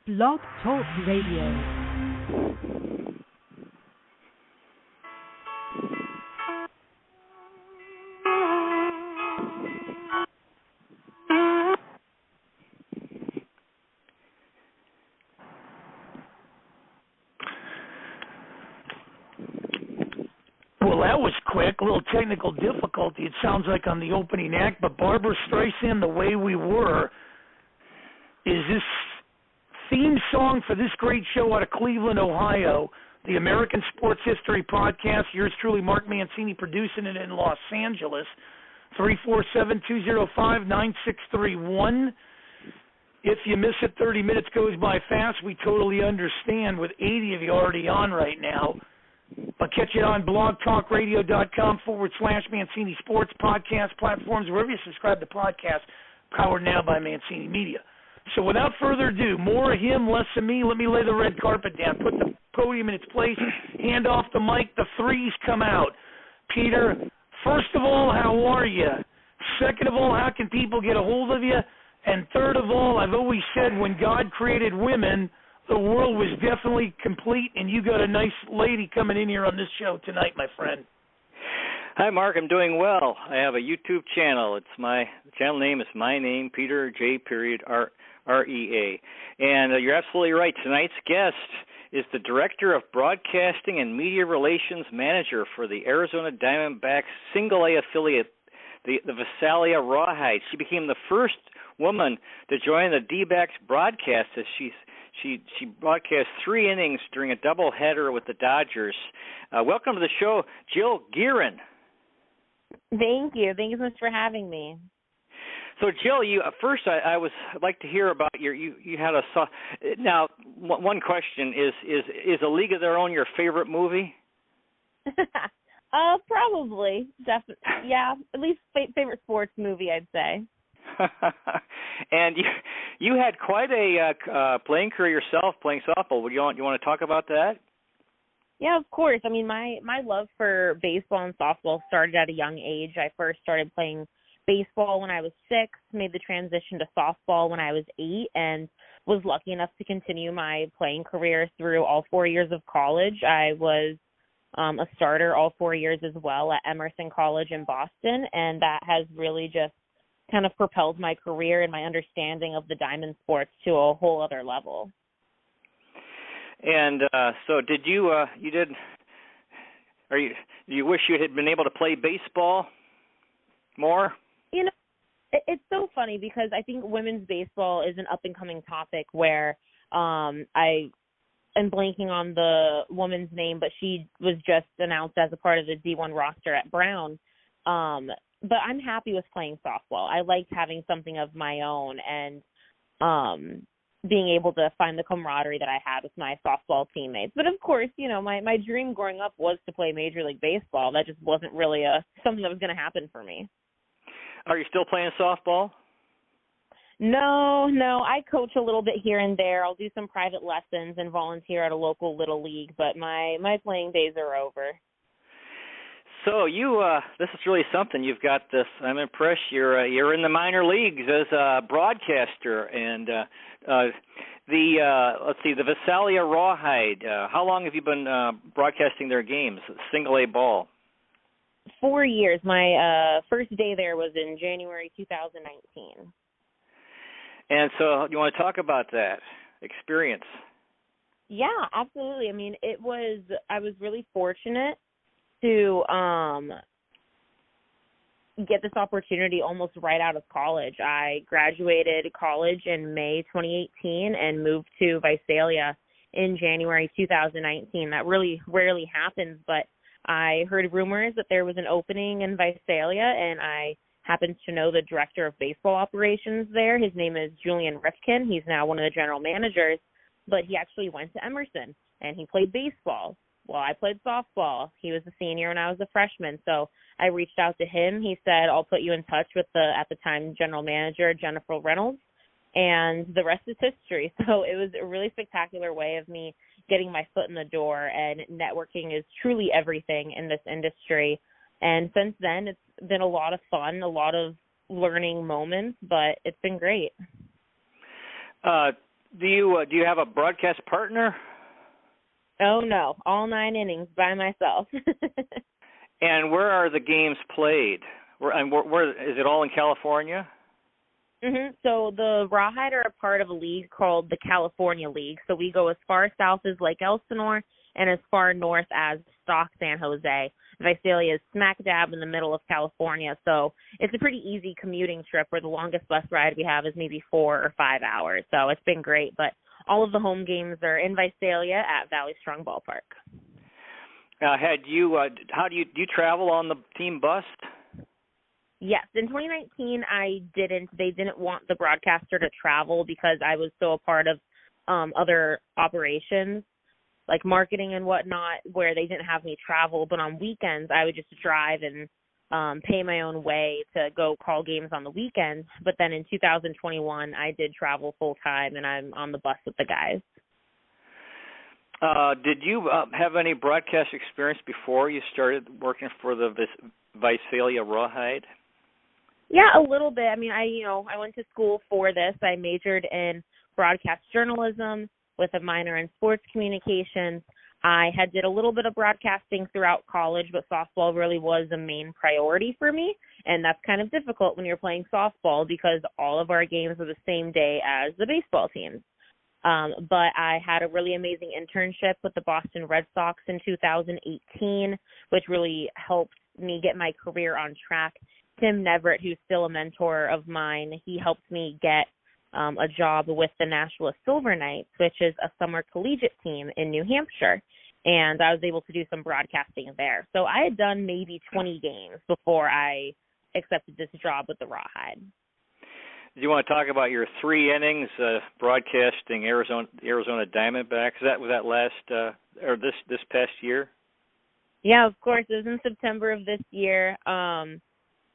Blog Talk Radio. Well, that was quick. A little technical difficulty, it sounds like, on the opening act. But Barbara Streisand, The Way We Were, is this theme song for this great show out of Cleveland, Ohio, the American Sports History Podcast. Yours truly, Mark Mancini, producing it in Los Angeles. 347-205-9631. If you miss it, 30 minutes goes by fast. We totally understand with 80 of you already on right now. But catch it on blogtalkradio.com/Mancini Sports podcast platforms, wherever you subscribe to podcasts, powered now by Mancini Media. So without further ado, more of him, less of me. Let me lay the red carpet down, put the podium in its place, hand off the mic, the threes come out. Peter, first of all, how are you? Second of all, how can people get a hold of you? And third of all, I've always said when God created women, the world was definitely complete, and you got a nice lady coming in here on this show tonight, my friend. Hi, Mark. I'm doing well. I have a YouTube channel. The channel name is my name, Peter J. R-E-A. And you're absolutely right. Tonight's guest is the Director of Broadcasting and Media Relations Manager for the Arizona Diamondbacks Single-A affiliate, the Visalia Rawhide. She became the first woman to join the D-backs broadcast as she broadcast 3 innings during a doubleheader with the Dodgers. Welcome to the show, Jill Gearin. Thank you. Thank you so much for having me. So, Jill, I'd like to hear about you had a now. One question is A League of Their Own your favorite movie? Probably, definitely, yeah. At least favorite sports movie, I'd say. And you had quite a playing career yourself, playing softball. You want to talk about that? Yeah, of course. I mean, my love for baseball and softball started at a young age. I first started playing baseball when I was 6, made the transition to softball when I was 8, and was lucky enough to continue my playing career through all 4 years of college. I was a starter all 4 years as well at Emerson College in Boston, and that has really just kind of propelled my career and my understanding of the diamond sports to a whole other level. And so did you you wish you had been able to play baseball more? You know, it's so funny because I think women's baseball is an up-and-coming topic where I am blanking on the woman's name, but she was just announced as a part of the D1 roster at Brown. But I'm happy with playing softball. I liked having something of my own and being able to find the camaraderie that I had with my softball teammates. But, of course, you know, my dream growing up was to play Major League Baseball. That just wasn't really something that was going to happen for me. Are you still playing softball? No. I coach a little bit here and there. I'll do some private lessons and volunteer at a local little league, but my playing days are over. So this is really something. You've got this. I'm impressed. You're in the minor leagues as a broadcaster, and the Visalia Rawhide. How long have you been broadcasting their games? Single-A ball. 4 years. My first day there was in January 2019. And so you want to talk about that experience? Yeah, absolutely. I mean, I was really fortunate to get this opportunity almost right out of college. I graduated college in May 2018 and moved to Visalia in January 2019. That really rarely happens, but I heard rumors that there was an opening in Visalia, and I happened to know the director of baseball operations there. His name is Julian Rifkin. He's now one of the general managers, but he actually went to Emerson, and he played baseball. Well, I played softball. He was a senior and I was a freshman. So I reached out to him. He said, I'll put you in touch with at the time, general manager, Jennifer Reynolds. And the rest is history. So it was a really spectacular way of me getting my foot in the door. And networking is truly everything in this industry. And since then, it's been a lot of fun, a lot of learning moments, but it's been great. Do you have a broadcast partner? Oh no, all 9 innings by myself. And where are the games played? Where is it all in California? So the Rawhide are a part of a league called the California League. So we go as far south as Lake Elsinore and as far north as Stock, San Jose. Visalia is smack dab in the middle of California, so it's a pretty easy commuting trip where the longest bus ride we have is maybe 4 or 5 hours. So it's been great, but all of the home games are in Visalia at Valley Strong Ballpark. Do you travel on the team bus? Yes, in 2019 I didn't. They didn't want the broadcaster to travel because I was still a part of other operations, like marketing and whatnot, where they didn't have me travel. But on weekends, I would just drive and pay my own way to go call games on the weekends. But then in 2021, I did travel full time, and I'm on the bus with the guys. Did you have any broadcast experience before you started working for the Visalia Rawhide? Yeah, a little bit. I mean, I went to school for this. I majored in broadcast journalism with a minor in sports communications. I did a little bit of broadcasting throughout college, but softball really was a main priority for me, and that's kind of difficult when you're playing softball because all of our games are the same day as the baseball teams. But I had a really amazing internship with the Boston Red Sox in 2018, which really helped me get my career on track. Tim Neverett, who's still a mentor of mine, he helped me get a job with the Nashua Silver Knights, which is a summer collegiate team in New Hampshire, and I was able to do some broadcasting there. So I had done maybe 20 games before I accepted this job with the Rawhide. Do you want to talk about your 3 innings broadcasting Arizona Diamondbacks? Was that last or this past year? Yeah, of course. It was in September of this year.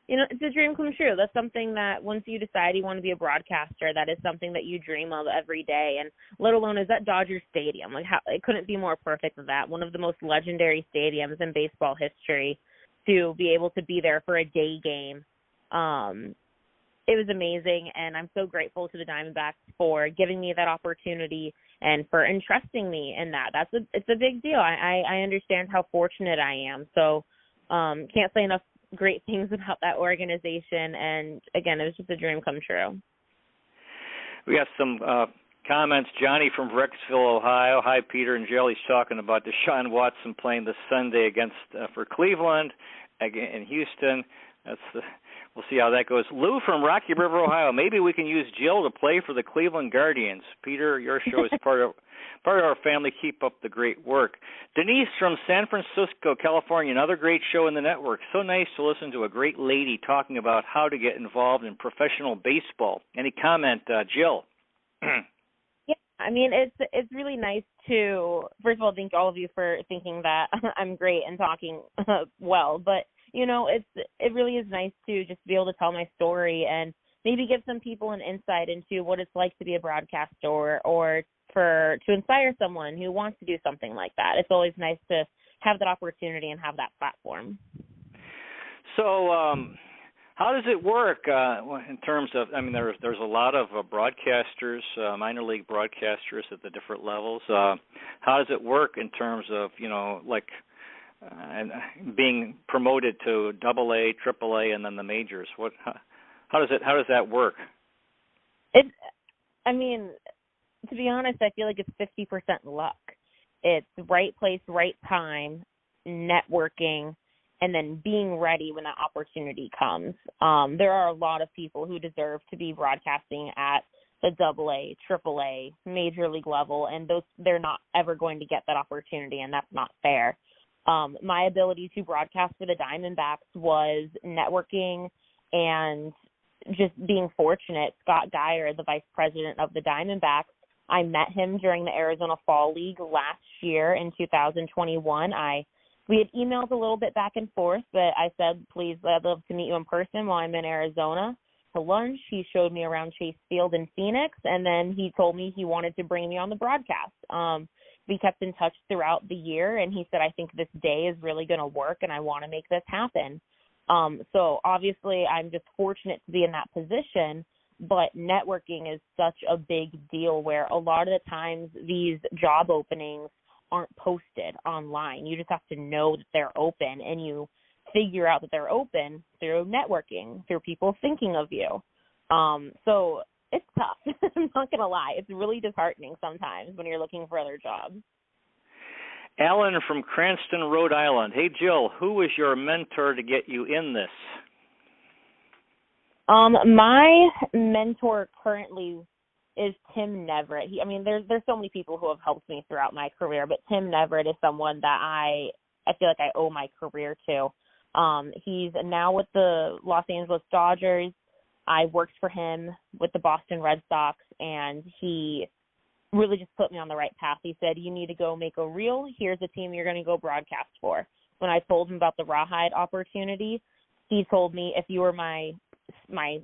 It's a dream come true. That's something that once you decide you want to be a broadcaster, that is something that you dream of every day. And let alone is at Dodger Stadium. It couldn't be more perfect than that. One of the most legendary stadiums in baseball history. To be able to be there for a day game, it was amazing. And I'm so grateful to the Diamondbacks for giving me that opportunity and for entrusting me in that. It's a big deal. I understand how fortunate I am. So can't say enough great things about that organization, and again, it was just a dream come true. We got some comments. Johnny from Brecksville, Ohio. Hi, Peter and Jill. He's talking about Deshaun Watson playing this Sunday against for Cleveland in Houston. We'll see how that goes. Lou from Rocky River, Ohio. Maybe we can use Jill to play for the Cleveland Guardians. Peter, your show is part of our family. Keep up the great work. Denise from San Francisco, California. Another great show in the network. So nice to listen to a great lady talking about how to get involved in professional baseball. Any comment, Jill? Yeah, I mean, it's really nice to, first of all, thank all of you for thinking that I'm great and talking well, but it really is nice to just be able to tell my story and maybe give some people an insight into what it's like to be a broadcaster or to inspire someone who wants to do something like that. It's always nice to have that opportunity and have that platform. So how does it work in terms of, there's a lot of broadcasters, minor league broadcasters at the different levels. How does it work in terms of, and being promoted to AA, AAA, and then the majors? How does that work? To be honest, I feel like it's 50% luck. It's right place, right time, networking, and then being ready when that opportunity comes. There are a lot of people who deserve to be broadcasting at the AA, AAA, major league level, and they're not ever going to get that opportunity, and that's not fair. My ability to broadcast for the Diamondbacks was networking and just being fortunate. Scott Geyer, the vice president of the Diamondbacks, I met him during the Arizona Fall League last year in 2021. We had emailed a little bit back and forth, but I said, please, I'd love to meet you in person while I'm in Arizona to lunch. He showed me around Chase Field in Phoenix, and then he told me he wanted to bring me on the broadcast. We kept in touch throughout the year, and he said, I think this day is really going to work, and I want to make this happen. So obviously I'm just fortunate to be in that position. but networking is such a big deal where a lot of the times these job openings aren't posted online. You just have to know that they're open, and you figure out that they're open through networking, through people thinking of you. So it's tough. I'm not going to lie. It's really disheartening sometimes when you're looking for other jobs. Alan from Cranston, Rhode Island. Hey, Jill, who was your mentor to get you in this? My mentor currently is Tim Neverett. There's so many people who have helped me throughout my career, but Tim Neverett is someone that I feel like I owe my career to. He's now with the Los Angeles Dodgers. I worked for him with the Boston Red Sox, and he really just put me on the right path. He said, you need to go make a reel. Here's a team you're going to go broadcast for. When I told him about the Rawhide opportunity, he told me if you were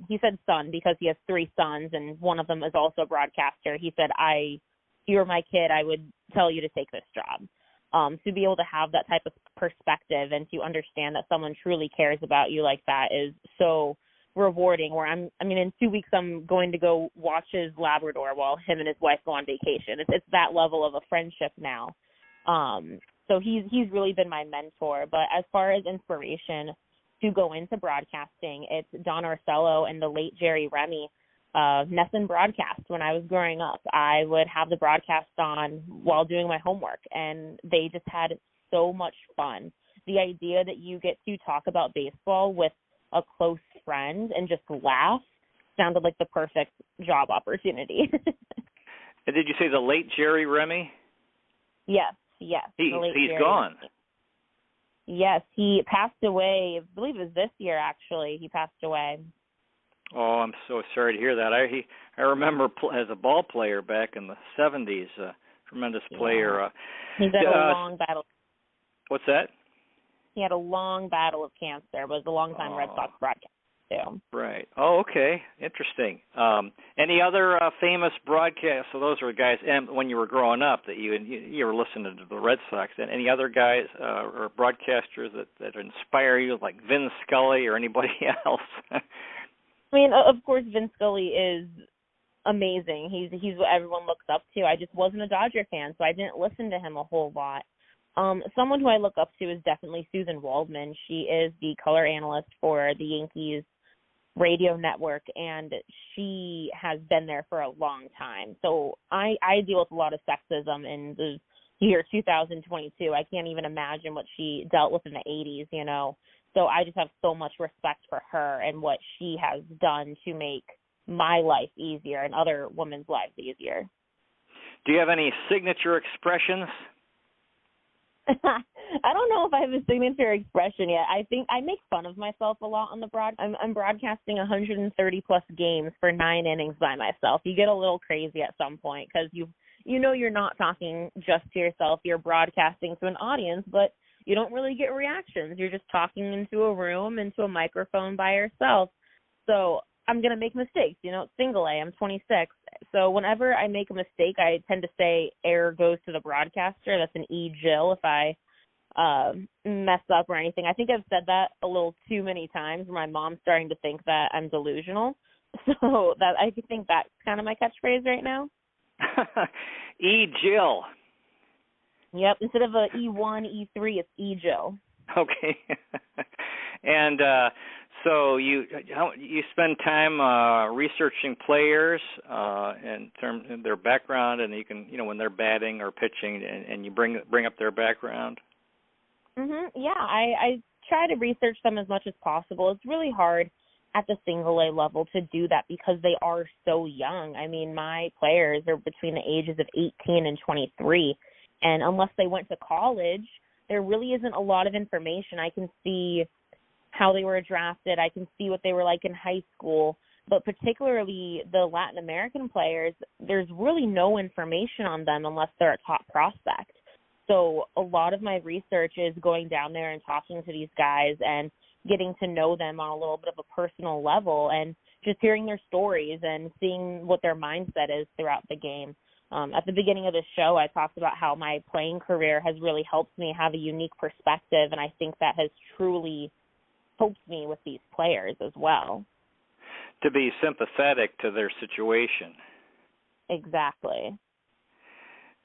he said son because he has 3 sons and one of them is also a broadcaster. He said, if you were my kid, I would tell you to take this job. To be able to have that type of perspective and to understand that someone truly cares about you like that is so rewarding. Where in 2 weeks I'm going to go watch his Labrador while him and his wife go on vacation. It's that level of a friendship now. So he's really been my mentor. But as far as inspiration to go into broadcasting, it's Don Orsello and the late Jerry Remy. Nesson Broadcast. When I was growing up, I would have the broadcast on while doing my homework, and they just had so much fun. The idea that you get to talk about baseball with a close friend and just laugh sounded like the perfect job opportunity. And did you say the late Jerry Remy? Yes. He's Jerry gone. Remy. Yes, he passed away. I believe it was this year, actually. He passed away. Oh, I'm so sorry to hear that. I remember as a ball player back in the 70s, tremendous player. He's had a long battle. What's that? He had a long battle of cancer, was a long-time Red Sox broadcaster, too. Right. Oh, okay. Interesting. Any other famous broadcasts? So those were guys, and when you were growing up, that you were listening to the Red Sox. And any other guys or broadcasters that inspire you, like Vin Scully or anybody else? Of course, Vin Scully is amazing. He's what everyone looks up to. I just wasn't a Dodger fan, so I didn't listen to him a whole lot. Someone who I look up to is definitely Susan Waldman. She is the color analyst for the Yankees radio network, and she has been there for a long time. So I deal with a lot of sexism in the year 2022. I can't even imagine what she dealt with in the 80s, So I just have so much respect for her and what she has done to make my life easier and other women's lives easier. Do you have any signature expressions? I don't know if I have a signature expression yet. I think I make fun of myself a lot on the I'm broadcasting 130-plus games for 9 innings by myself. You get a little crazy at some point because you're not talking just to yourself. You're broadcasting to an audience, but you don't really get reactions. You're just talking into a room, into a microphone by yourself. So I'm going to make mistakes. It's single A. I'm 26. So whenever I make a mistake, I tend to say error goes to the broadcaster. That's an E. Jill if I mess up or anything. I think I've said that a little too many times. My mom's starting to think that I'm delusional. So that I think that's kind of my catchphrase right now. E. Jill. Yep, instead of a E1, E3, it's E. Jill. Okay. And so you spend time researching players in terms of their background, and you can when they're batting or pitching, and you bring up their background. Yeah, I try to research them as much as possible. It's really hard at the single A level to do that because they are so young. My players are between the ages of 18 and 23. And unless they went to college, there really isn't a lot of information. I can see how they were drafted. I can see what they were like in high school. But particularly the Latin American players, there's really no information on them unless they're a top prospect. So a lot of my research is going down there and talking to these guys and getting to know them on a little bit of a personal level and just hearing their stories and seeing what their mindset is throughout the game. At the beginning of the show, I talked about how my playing career has really helped me have a unique perspective, and I think that has truly helped me with these players as well. To be sympathetic to their situation. Exactly.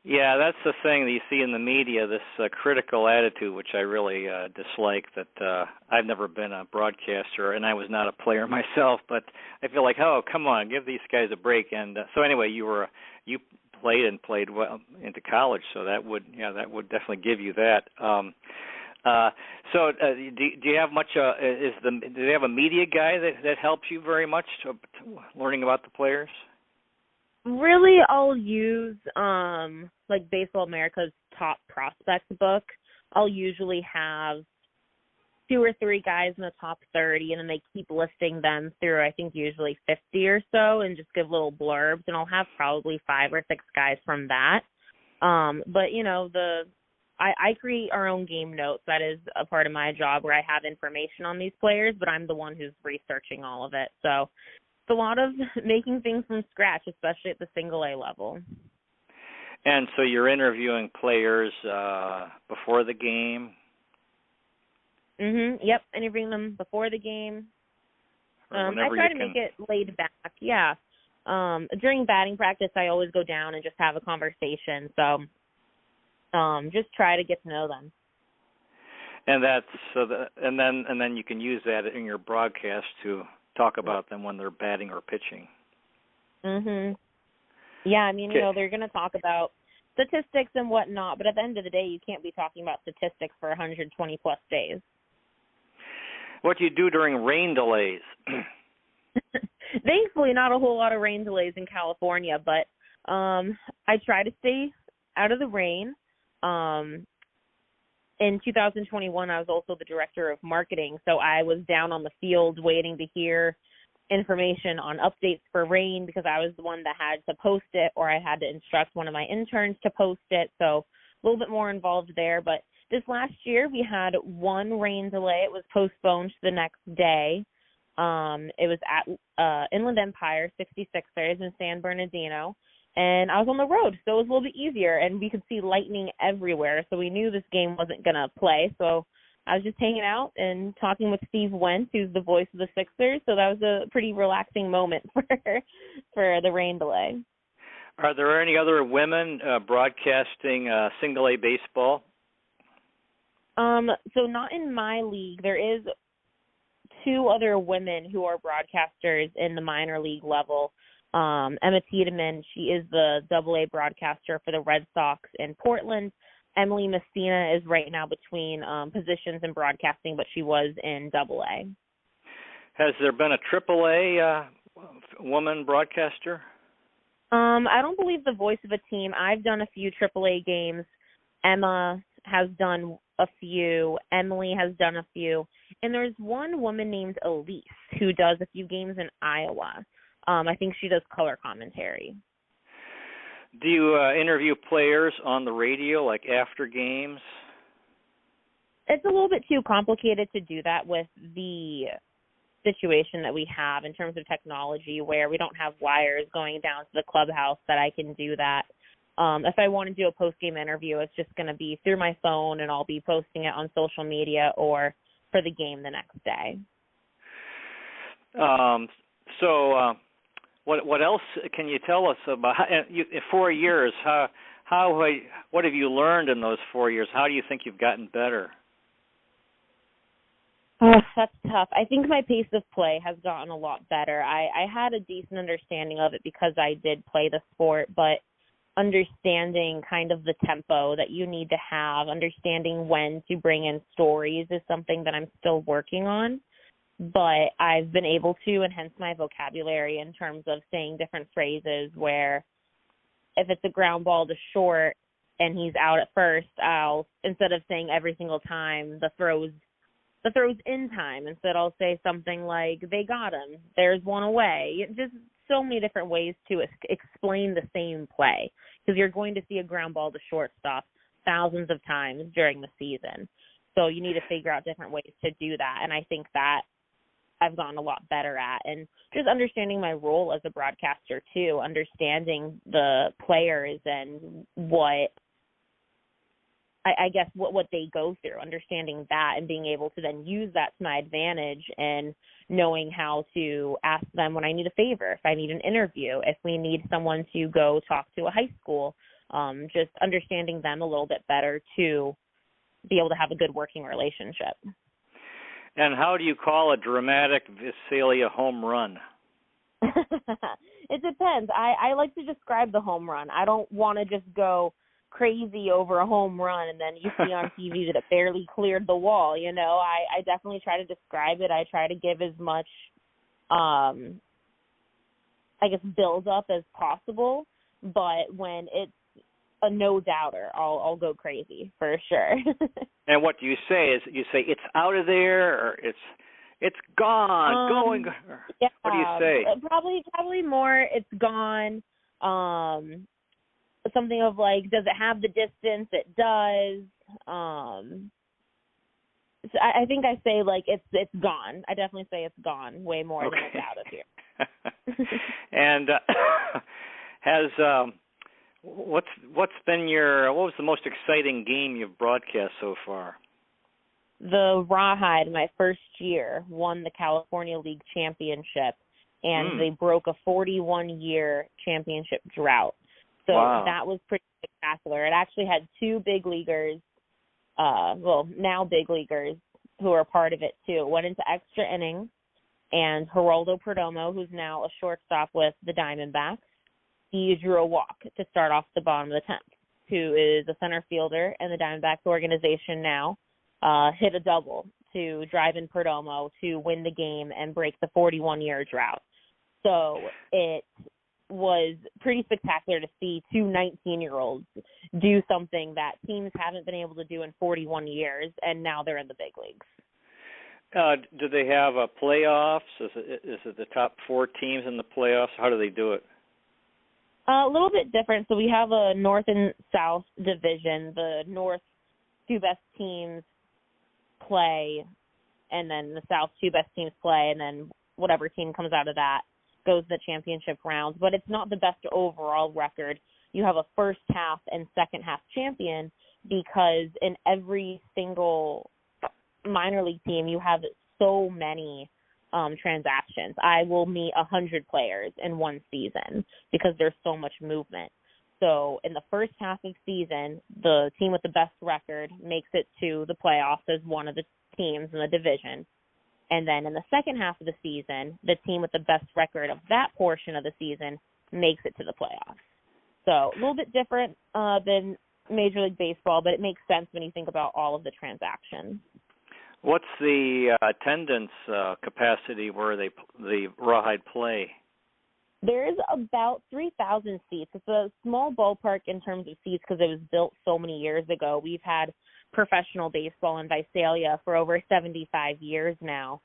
Yeah, that's the thing that you see in the media, this critical attitude, which I really dislike. That I've never been a broadcaster, and I was not a player myself, but I feel like, oh, come on, give these guys a break. And so anyway, you played well into college, so that would definitely give you that. Do you have much? Do they have a media guy that helps you very much to learning about the players? Really, I'll use like Baseball America's Top Prospects book. I'll usually have 2 or 3 guys in the top 30, and then they keep listing them through, I think, usually 50 or so, and just give little blurbs, and I'll have probably 5 or 6 guys from that. But, you know, I create our own game notes. That is a part of my job where I have information on these players, but I'm the one who's researching all of it. So it's a lot of making things from scratch, especially at the single A level. And so you're interviewing players before the game? Yep, interviewing them before the game. I try to make it laid back, yeah. During batting practice, I always go down and just have a conversation. So just try to get to know them. And and then you can use that in your broadcast to talk about them when they're batting or pitching. Yeah, I mean, you know, they're going to talk about statistics and whatnot, but at the end of the day, you can't be talking about statistics for 120 plus days. What do you do during rain delays? Thankfully, not a whole lot of rain delays in California, but I try to stay out of the rain. In 2021, I was also the director of marketing, so I was down on the field waiting to hear information on updates for rain because I was the one that had to post it, or I had to instruct one of my interns to post it, so a little bit more involved there. But this last year, we had 1 rain delay. It was postponed to the next day. It was at Inland Empire 66ers in San Bernardino, and I was on the road, so it was a little bit easier, and we could see lightning everywhere, so we knew this game wasn't going to play. So I was just hanging out and talking with Steve Wentz, who's the voice of the Sixers, so that was a pretty relaxing moment for the rain delay. Are there any other women broadcasting single-A baseball? So not in my league. There is 2 other women who are broadcasters in the minor league level. Emma Tiedemann, she is the AA broadcaster for the Red Sox in Portland. Emily Messina is right now between positions in broadcasting, but she was in AA. Has there been a AAA woman broadcaster? I don't believe the voice of a team. I've done a few AAA games. Emma has done a few. Emily has done a few. And there's one woman named Elise who does a few games in Iowa. I think she does color commentary. Do you interview players on the radio, like after games? It's a little bit too complicated to do that with the situation that we have in terms of technology, where we don't have wires going down to the clubhouse that I can do that. If I want to do a post-game interview, it's just going to be through my phone, and I'll be posting it on social media or for the game the next day. What else can you tell us about 4 years? What have you learned in those 4 years? How do you think you've gotten better? That's tough. I think my pace of play has gotten a lot better. I had a decent understanding of it because I did play the sport, but understanding kind of the tempo that you need to have, understanding when to bring in stories is something that I'm still working on. But I've been able to enhance my vocabulary in terms of saying different phrases where if it's a ground ball to short and he's out at first, I'll, instead of saying every single time the throw's in time, instead I'll say something like, they got him, there's one away. Just so many different ways to explain the same play, because you're going to see a ground ball to shortstop thousands of times during the season. So you need to figure out different ways to do that, and I think that I've gotten a lot better at, and just understanding my role as a broadcaster too, understanding the players and what I guess what they go through, understanding that and being able to then use that to my advantage and knowing how to ask them when I need a favor, if I need an interview, if we need someone to go talk to a high school, just understanding them a little bit better to be able to have a good working relationship. And how do you call a dramatic Visalia home run? It depends. I like to describe the home run. I don't want to just go crazy over a home run and then you see on TV that it barely cleared the wall. You know, I definitely try to describe it. I try to give as much, I guess, build up as possible. But when it's a no doubter, I'll go crazy for sure. And what do you say? Is you say it's out of there, or it's gone, going? Yeah, what do you say? Probably more it's gone. Something of like, does it have the distance? It does. So I think I say like it's gone. I definitely say it's gone way more than it's out of here. And what was the most exciting game you've broadcast so far? The Rawhide, my first year, won the California League championship, and they broke a 41-year championship drought. So That was pretty spectacular. It actually had two big leaguers, now big leaguers, who are part of it too. It went into extra innings, and Geraldo Perdomo, who's now a shortstop with the Diamondbacks, he drew a walk to start off the bottom of the 10th, who is a center fielder in the Diamondbacks organization now, hit a double to drive in Perdomo to win the game and break the 41-year drought. So it was pretty spectacular to see two 19-year-olds do something that teams haven't been able to do in 41 years, and now they're in the big leagues. Do they have playoffs? Is it the top four teams in the playoffs? How do they do it? A little bit different. So we have a North and South division. The North two best teams play, and then the South two best teams play, and then whatever team comes out of that goes to the championship rounds. But it's not the best overall record. You have a first half and second half champion because in every single minor league team you have so many transactions. I will meet 100 players in one season because there's so much movement. So in the first half of season, the team with the best record makes it to the playoffs as one of the teams in the division. And then in the second half of the season, the team with the best record of that portion of the season makes it to the playoffs. So a little bit different than Major League Baseball, but it makes sense when you think about all of the transactions. What's the attendance capacity where the Rawhide play? There's about 3,000 seats. It's a small ballpark in terms of seats because it was built so many years ago. We've had professional baseball in Visalia for over 75 years now.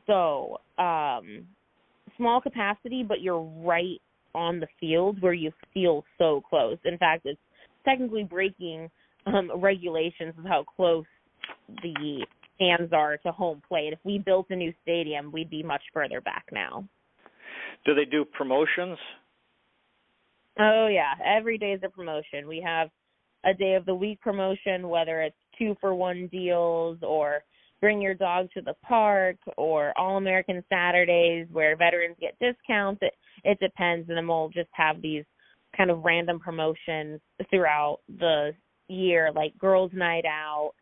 So small capacity, but you're right on the field where you feel so close. In fact, it's technically breaking regulations of how close the fans are to home plate. If we built a new stadium, we'd be much further back now. Do they do promotions? Oh, yeah. Every day is a promotion. We have a day of the week promotion, whether it's 2-for-1 deals or bring your dog to the park or All-American Saturdays where veterans get discounts. It depends, and then we'll just have these kind of random promotions throughout the year, like Girls' Night Out.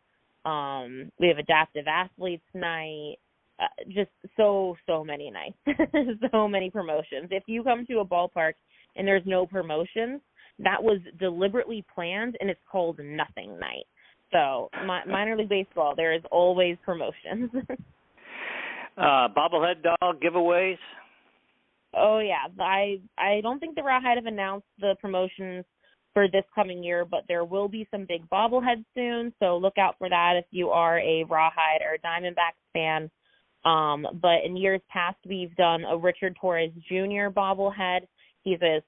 We have Adaptive Athletes Night. Just so many nights, so many promotions. If you come to a ballpark and there's no promotions, that was deliberately planned, and it's called Nothing Night. So minor league baseball, there is always promotions. Bobblehead dog giveaways? Oh, yeah. I don't think the Rawhide have announced the promotions for this coming year, but there will be some big bobbleheads soon, so look out for that if you are a Rawhide or Diamondbacks fan. But in years past, we've done a Richard Torres Jr. bobblehead. He's a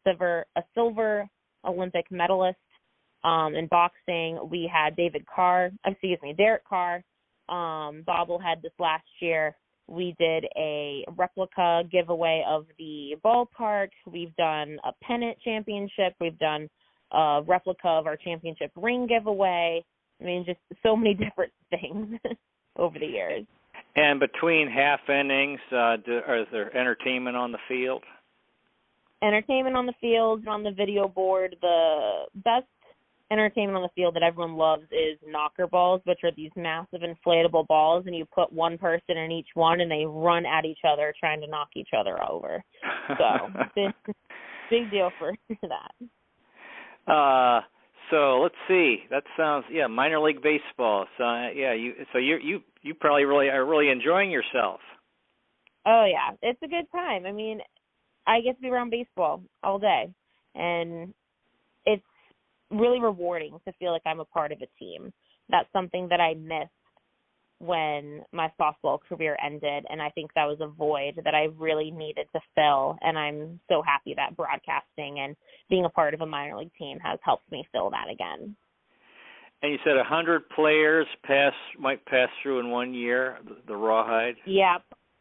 silver Olympic medalist. In boxing, we had Derek Carr bobblehead this last year. We did a replica giveaway of the ballpark. We've done a pennant championship. We've done a replica of our championship ring giveaway. I mean, just so many different things over the years. And between half innings, is there entertainment on the field? Entertainment on the field, on the video board. The best entertainment on the field that everyone loves is knocker balls, which are these massive inflatable balls, and you put one person in each one, and they run at each other trying to knock each other over. So big deal for that. So let's see. That sounds minor league baseball. So you probably are really enjoying yourself. Oh yeah, it's a good time. I mean, I get to be around baseball all day, and it's really rewarding to feel like I'm a part of a team. That's something that I missed when my softball career ended, and I think that was a void that I really needed to fill, and I'm so happy that broadcasting and being a part of a minor league team has helped me fill that again. And you said 100 players might pass through in 1 year, the Rawhide? Yeah,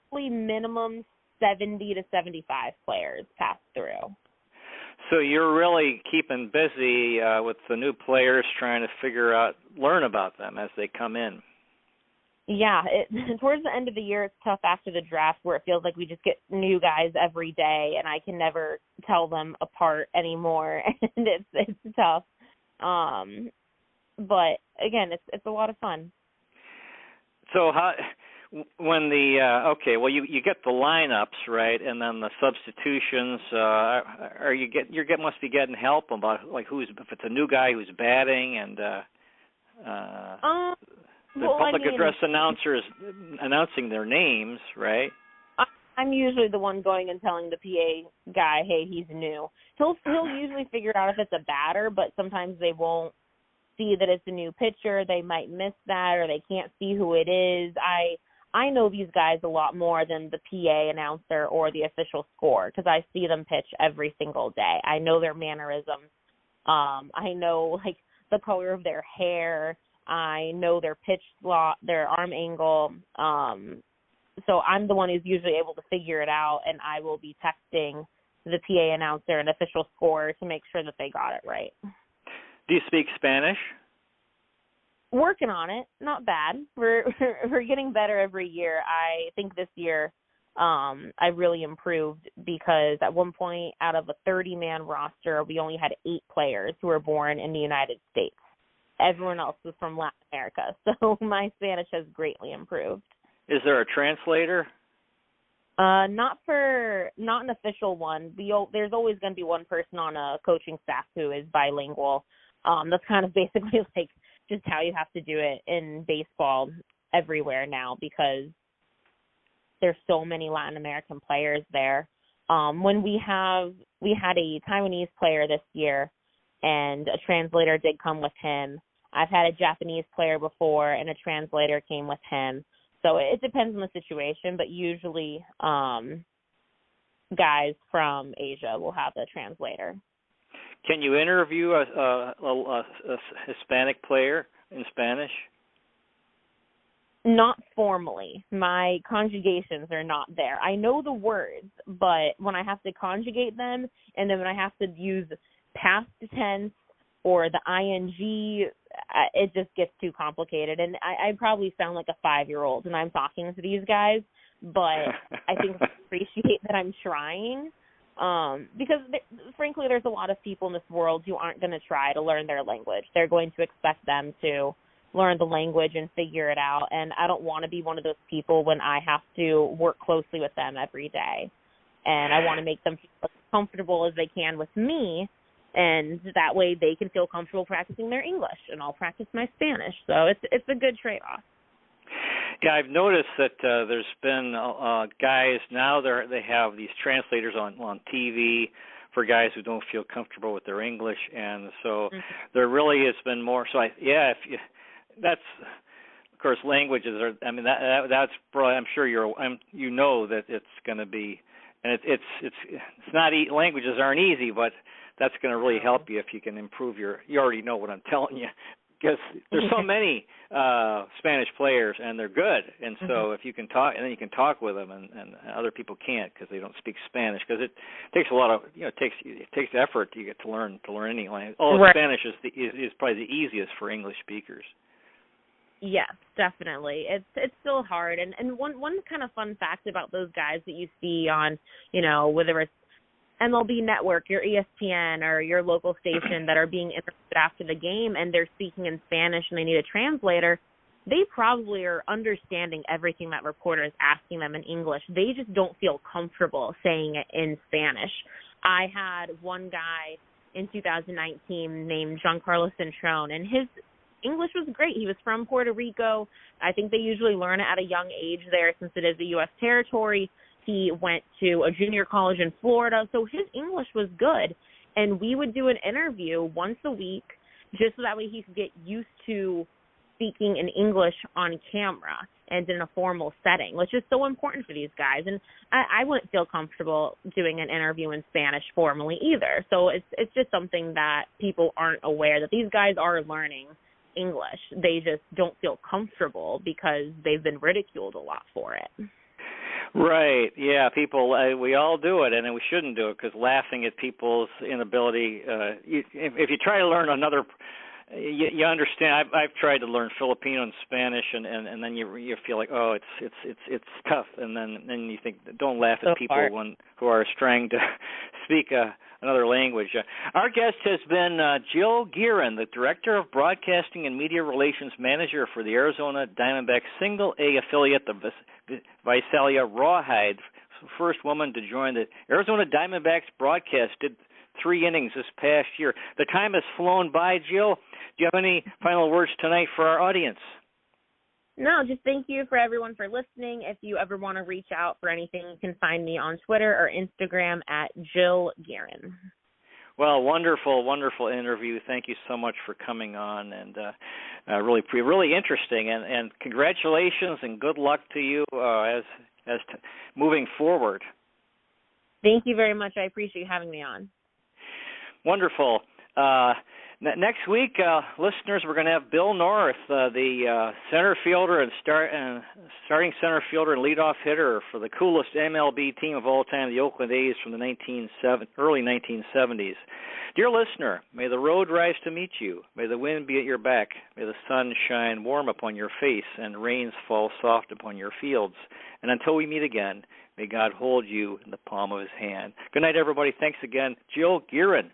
probably minimum 70 to 75 players pass through. So you're really keeping busy with the new players, trying to learn about them as they come in. Yeah, towards the end of the year, it's tough after the draft where it feels like we just get new guys every day, and I can never tell them apart anymore, and it's tough. But again, it's a lot of fun. So when you get the lineups right, and then the substitutions. Must be getting help about like if it's a new guy who's batting and. The public address announcer is announcing their names, right? I'm usually the one going and telling the PA guy, hey, he's new. He'll usually figure out if it's a batter, but sometimes they won't see that it's a new pitcher. They might miss that, or they can't see who it is. I know these guys a lot more than the PA announcer or the official score because I see them pitch every single day. I know their mannerisms. I know like the color of their hair. I know their pitch slot, their arm angle. So I'm the one who's usually able to figure it out, and I will be texting the PA announcer and official score to make sure that they got it right. Do you speak Spanish? Working on it. Not bad. We're getting better every year. I think this year I really improved because at one point out of a 30-man roster, we only had 8 players who were born in the United States. Everyone else was from Latin America, so my Spanish has greatly improved. Is there a translator? Not an official one. There's always going to be one person on a coaching staff who is bilingual. That's kind of basically like just how you have to do it in baseball everywhere now because there's so many Latin American players there. When we had a Taiwanese player this year, and a translator did come with him. I've had a Japanese player before, and a translator came with him. So it depends on the situation, but usually guys from Asia will have a translator. Can you interview a Hispanic player in Spanish? Not formally. My conjugations are not there. I know the words, but when I have to conjugate them, and then when I have to use past tense or the ing, it just gets too complicated. And I probably sound like a 5-year-old when I'm talking to these guys, but I think they appreciate that I'm trying because, frankly, there's a lot of people in this world who aren't going to try to learn their language. They're going to expect them to learn the language and figure it out, and I don't want to be one of those people when I have to work closely with them every day. And I want to make them feel as comfortable as they can with me, and that way they can feel comfortable practicing their English, and I'll practice my Spanish. So it's a good trade-off. Yeah, I've noticed that there's been guys now they have these translators on TV for guys who don't feel comfortable with their English, and so there really has been more. So that's of course languages are. I mean that's probably, I'm sure you know that it's going to be, and it's not languages aren't easy, but that's going to really help you if you can improve you already know what I'm telling you, because there's so many Spanish players and they're good, and so if you can talk, and then you can talk with them, and other people can't because they don't speak Spanish, because it takes a lot of it takes effort to get to learn any language. Spanish is probably the easiest for English speakers. Yes, definitely. It's still hard. And one kind of fun fact about those guys that you see on, whether it's MLB Network, your ESPN, or your local station that are being interviewed after the game and they're speaking in Spanish and they need a translator, they probably are understanding everything that reporter is asking them in English. They just don't feel comfortable saying it in Spanish. I had one guy in 2019 named Giancarlo Cintrone, and his English was great. He was from Puerto Rico. I think they usually learn it at a young age there since it is a U.S. territory. He went to a junior college in Florida, so his English was good. And we would do an interview once a week just so that way he could get used to speaking in English on camera and in a formal setting, which is so important for these guys. And I wouldn't feel comfortable doing an interview in Spanish formally either. So it's just something that people aren't aware, that these guys are learning English. They just don't feel comfortable because they've been ridiculed a lot for it. Right. Yeah, people, we all do it, and we shouldn't do it because laughing at people's inability, if you try to learn another, you understand. I've tried to learn Filipino and Spanish, and then you feel like, oh, it's tough, and then you think, don't laugh at people who are trying to speak another language. Our guest has been Jill Gearin, the Director of Broadcasting and Media Relations Manager for the Arizona Diamondbacks Single A affiliate, the Visalia Rawhide, first woman to join the Arizona Diamondbacks broadcast, did 3 innings this past year. The time has flown by, Jill. Do you have any final words tonight for our audience? No, just thank you for everyone for listening. If you ever want to reach out for anything, you can find me on Twitter or Instagram at Jill Gearin. Well, wonderful interview. Thank you so much for coming on, and really interesting. And congratulations and good luck to you as moving forward. Thank you very much. I appreciate you having me on. Wonderful. Next week, listeners, we're going to have Bill North, the center fielder and starting center fielder and leadoff hitter for the coolest MLB team of all time, the Oakland A's from the early 1970s. Dear listener, may the road rise to meet you. May the wind be at your back. May the sun shine warm upon your face and rains fall soft upon your fields. And until we meet again, may God hold you in the palm of his hand. Good night, everybody. Thanks again. Jill Gearin.